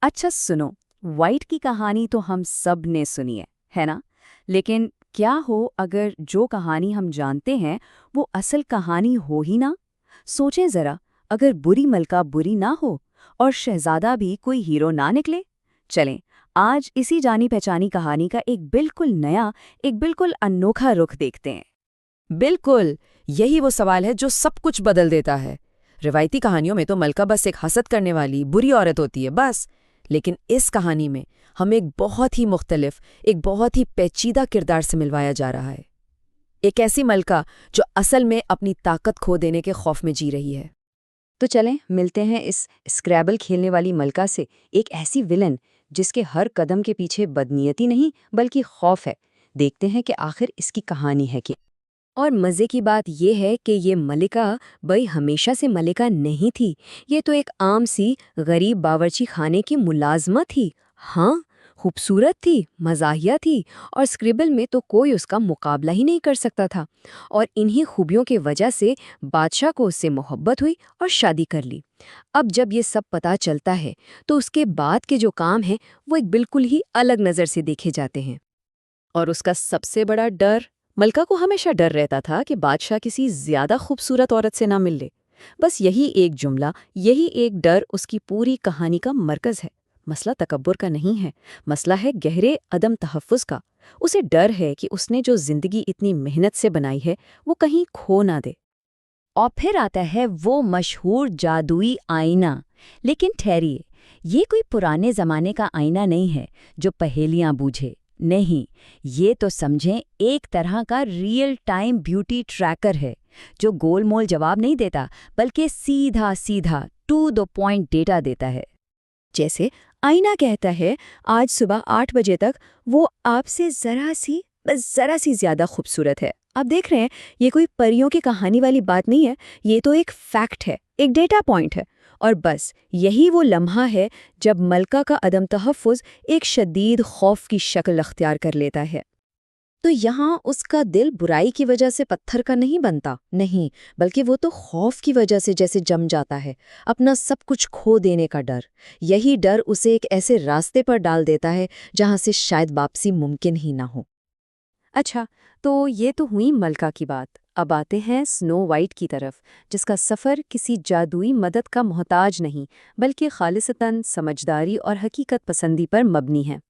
अच्छा सुनो, वाइट की कहानी तो हम सब ने सुनी है ना? लेकिन क्या हो अगर जो कहानी हम जानते हैं वो असल कहानी हो ही ना? सोचें जरा, अगर बुरी मलका बुरी ना हो और शहजादा भी कोई हीरो ना निकले। चलें, आज इसी जानी पहचानी कहानी का एक बिल्कुल नया, एक बिल्कुल अनोखा रुख देखते हैं। बिल्कुल, यही वो सवाल है जो सब कुछ बदल देता है। रिवायती कहानियों में तो मलका बस एक हसद करने वाली बुरी औरत होती है बस। लेकिन इस कहानी में हमें एक बहुत ही मुख्तलिफ, एक बहुत ही पेचीदा किरदार से मिलवाया जा रहा है। एक ऐसी मलका जो असल में अपनी ताकत खो देने के खौफ में जी रही है। तो चलें मिलते हैं इस स्क्रैबल खेलने वाली मलका से, एक ऐसी विलन जिसके हर कदम के पीछे बदनीयती नहीं बल्कि खौफ है। देखते हैं कि आखिर इसकी कहानी है क्या। और मज़े की बात यह है कि ये मलिका भाई हमेशा से मलिका नहीं थी। ये तो एक आम सी गरीब बावर्ची खाने की मुलाजमा थी। हाँ, खूबसूरत थी, मज़ाहिया थी और स्क्रिबल में तो कोई उसका मुकाबला ही नहीं कर सकता था। और इन्हीं खूबियों की वजह से बादशाह को उससे मोहब्बत हुई और शादी कर ली। अब जब ये सब पता चलता है तो उसके बाद के जो काम हैं वो एक बिल्कुल ही अलग नज़र से देखे जाते हैं। और उसका सबसे बड़ा डर, मलका को हमेशा डर रहता था कि बादशाह किसी ज्यादा खूबसूरत औरत से ना मिल ले। बस यही एक जुमला, यही एक डर उसकी पूरी कहानी का मरकज है। मसला तकब्बुर का नहीं है, मसला है गहरे अदम तहफ़्फ़ुज़ का। उसे डर है कि उसने जो जिंदगी इतनी मेहनत से बनाई है वो कहीं खो ना दे। और फिर आता है वो मशहूर जादुई आईना। लेकिन ठहरिए, ये कोई पुराने जमाने का आईना नहीं है जो पहेलियां बूझे। नहीं, ये तो समझें एक तरह का रियल टाइम ब्यूटी ट्रैकर है जो गोलमोल जवाब नहीं देता बल्कि सीधा सीधा टू द पॉइंट डेटा देता है। जैसे आईना कहता है आज सुबह 8 बजे तक वो आपसे जरा सी ज्यादा खूबसूरत है। आप देख रहे हैं, ये कोई परियों की कहानी वाली बात नहीं है, ये तो एक फैक्ट है, एक डेटा पॉइंट है। और बस यही वो लम्हा है जब मलका का अदम तहफ़्फ़ुज़ एक शदीद खौफ की शक्ल अख्तियार कर लेता है। तो यहाँ उसका दिल बुराई की वजह से पत्थर का नहीं बनता, नहीं, बल्कि वो तो खौफ की वजह से जैसे जम जाता है। अपना सब कुछ खो देने का डर। यही डर उसे एक ऐसे रास्ते पर डाल देता है जहाँ से शायद वापसी मुमकिन ही ना हो। अच्छा, तो ये तो हुई मलका की बात। अब आते हैं स्नो वाइट की तरफ, जिसका सफ़र किसी जादुई मदद का मोहताज नहीं बल्कि खालिसतन समझदारी और हकीकत पसंदी पर मबनी है।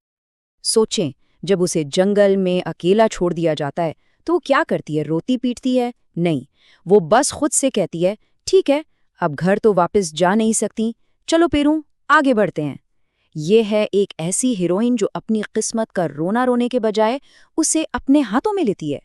सोचें, जब उसे जंगल में अकेला छोड़ दिया जाता है तो वो क्या करती है? रोती पीटती है? नहीं, वो बस खुद से कहती है ठीक है, अब घर तो वापस जा नहीं सकती, चलो पेरू, आगे बढ़ते हैं। ये है एक ऐसी हीरोइन जो अपनी किस्मत का रोना रोने के बजाय उसे अपने हाथों में लेती है।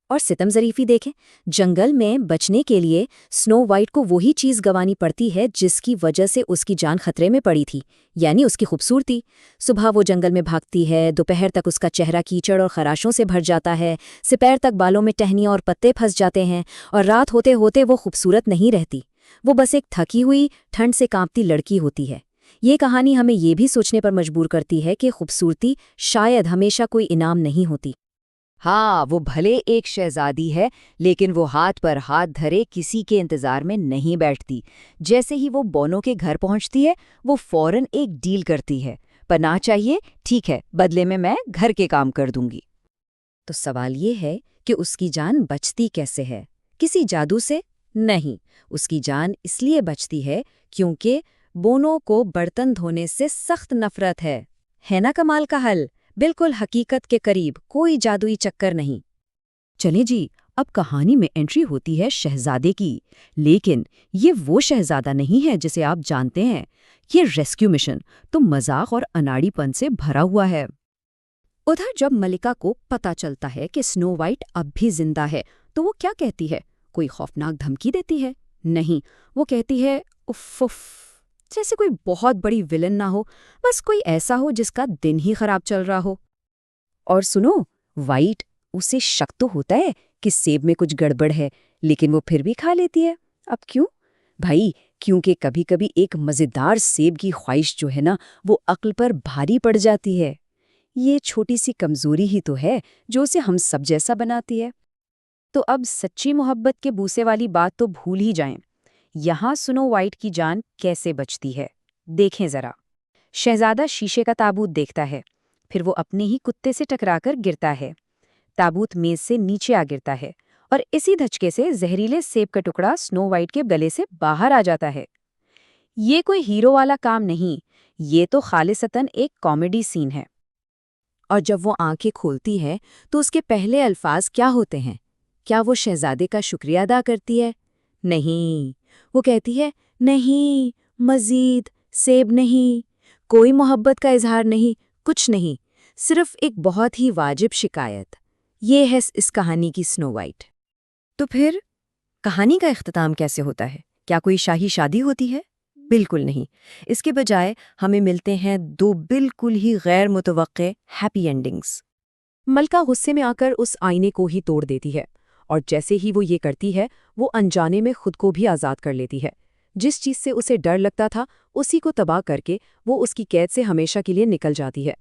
और सितम ज़रीफ़ी देखें, जंगल में बचने के लिए स्नो वाइट को वही चीज़ गंवानी पड़ती है जिसकी वजह से उसकी जान खतरे में पड़ी थी, यानी उसकी खूबसूरती। सुबह वो जंगल में भागती है, दोपहर तक उसका चेहरा कीचड़ और खराशों से भर जाता है, दोपहर तक बालों में टहनियाँ और पत्ते फंस जाते हैं, और रात होते होते वो खूबसूरत नहीं रहती। वो बस एक थकी हुई, ठंड से कांपती लड़की होती है। ये कहानी हमें ये भी सोचने पर मजबूर करती है कि खूबसूरती शायद हमेशा कोई इनाम नहीं होती। हाँ, वो भले एक शहजादी है, लेकिन वो हाथ पर हाथ धरे किसी के इंतजार में नहीं बैठती। जैसे ही वो बोनो के घर पहुंचती है, वो फौरन एक डील करती है। पनाह चाहिए? ठीक है, बदले में मैं घर के काम कर दूंगी। तो सवाल ये है कि उसकी जान बचती कैसे है? किसी जादू से? नहीं, उसकी जान इसलिए बचती है क्योंकि बोनो को बर्तन धोने से सख्त नफरत है ना कमाल का हल? बिल्कुल हकीकत के करीब, कोई जादुई चक्कर नहीं। चले जी, अब कहानी में एंट्री होती है शहजादे की। लेकिन ये वो शहजादा नहीं है जिसे आप जानते हैं। ये रेस्क्यू मिशन तो मजाक और अनाड़ीपन से भरा हुआ है। उधर जब मलिका को पता चलता है कि स्नो वाइट अब भी जिंदा है तो वो क्या कहती है? कोई खौफनाक धमकी देती है? नहीं, वो कहती है उफ उफ, जैसे कोई बहुत बड़ी विलन ना हो, बस कोई ऐसा हो जिसका दिन ही खराब चल रहा हो। और सुनो, वाइट, उसे शक तो होता है कि सेब में कुछ गड़बड़ है, लेकिन वो फिर भी खा लेती है। अब क्यों? भाई, क्योंकि कभी कभी एक मज़ेदार सेब की ख्वाहिश जो है ना, वो अक्ल पर भारी पड़ जाती है। ये छोटी सी कमजोरी ही तो है जो उसे हम सब जैसा बनाती है। तो अब सच्ची मोहब्बत के बूसे वाली बात तो भूल ही जाएं। यहाँ स्नो वाइट की जान कैसे बचती है, देखें जरा। शहजादा शीशे का ताबूत देखता है, फिर वो अपने ही कुत्ते से टकराकर गिरता है। ताबूत मेज से नीचे आ गिरता है और इसी धचके से जहरीले सेब का टुकड़ा स्नो वाइट के गले से बाहर आ जाता है। ये कोई हीरो वाला काम नहीं, ये तो खालिसतन एक कॉमेडी सीन है। और जब वो आंखें खोलती है तो उसके पहले अल्फाज क्या होते हैं? क्या वो शहजादे का शुक्रिया अदा करती है? नहीं, वो कहती है, नहीं, मजीद सेब नहीं, कोई मोहब्बत का इजहार नहीं, कुछ नहीं, सिर्फ एक बहुत ही वाजिब शिकायत। ये है इस कहानी की स्नो वाइट। तो फिर कहानी का इख्तिताम कैसे होता है? क्या कोई शाही शादी होती है? बिल्कुल नहीं। इसके बजाय हमें मिलते हैं दो बिल्कुल ही गैर मुतवक्के हैप्पी एंडिंग्स। मलका गुस्से में आकर उस आईने को ही तोड़ देती है, और जैसे ही वो ये करती है वो अनजाने में खुद को भी आज़ाद कर लेती है। जिस चीज़ से उसे डर लगता था उसी को तबाह करके वो उसकी कैद से हमेशा के लिए निकल जाती है।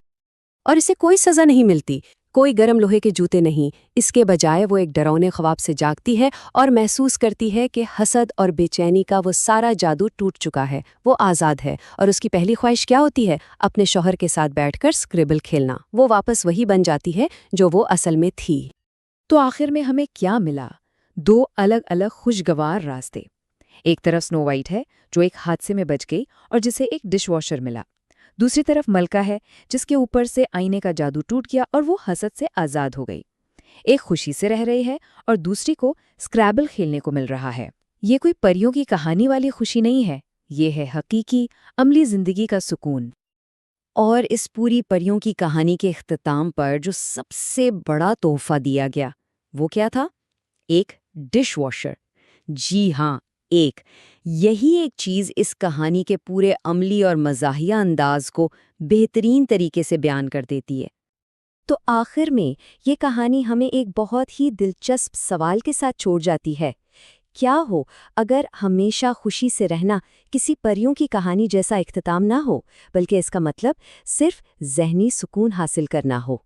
और इसे कोई सज़ा नहीं मिलती, कोई गरम लोहे के जूते नहीं। इसके बजाय वो एक डरावने ख्वाब से जागती है और महसूस करती है कि हसद और बेचैनी का वो सारा जादू टूट चुका है, वो आज़ाद है। और उसकी पहली ख्वाहिश क्या होती है? अपने शौहर के साथ बैठकर स्क्रिबल खेलना। वो वापस वही बन जाती है जो वो असल में थी। तो आखिर में हमें क्या मिला? दो अलग अलग खुशगवार रास्ते। एक तरफ स्नो वाइट है जो एक हादसे में बच गई और जिसे एक डिशवॉशर मिला। दूसरी तरफ मलका है जिसके ऊपर से आईने का जादू टूट गया और वो हसद से आज़ाद हो गई। एक खुशी से रह रही है और दूसरी को स्क्रैबल खेलने को मिल रहा है। ये कोई परियों की कहानी वाली खुशी नहीं है, ये है हकीकी अमली जिंदगी का सुकून। और इस पूरी परियों की कहानी के इख्तिताम पर जो सबसे बड़ा तोहफा दिया गया वो क्या था? एक डिशवॉशर। जी हाँ, एक। यही एक चीज़ इस कहानी के पूरे अमली और मज़ाहिया अंदाज को बेहतरीन तरीके से बयान कर देती है। तो आखिर में ये कहानी हमें एक बहुत ही दिलचस्प सवाल के साथ छोड़ जाती है। क्या हो अगर हमेशा खुशी से रहना किसी परियों की कहानी जैसा इख्तिताम ना हो, बल्कि इसका मतलब सिर्फ ज़हनी सुकून हासिल करना हो?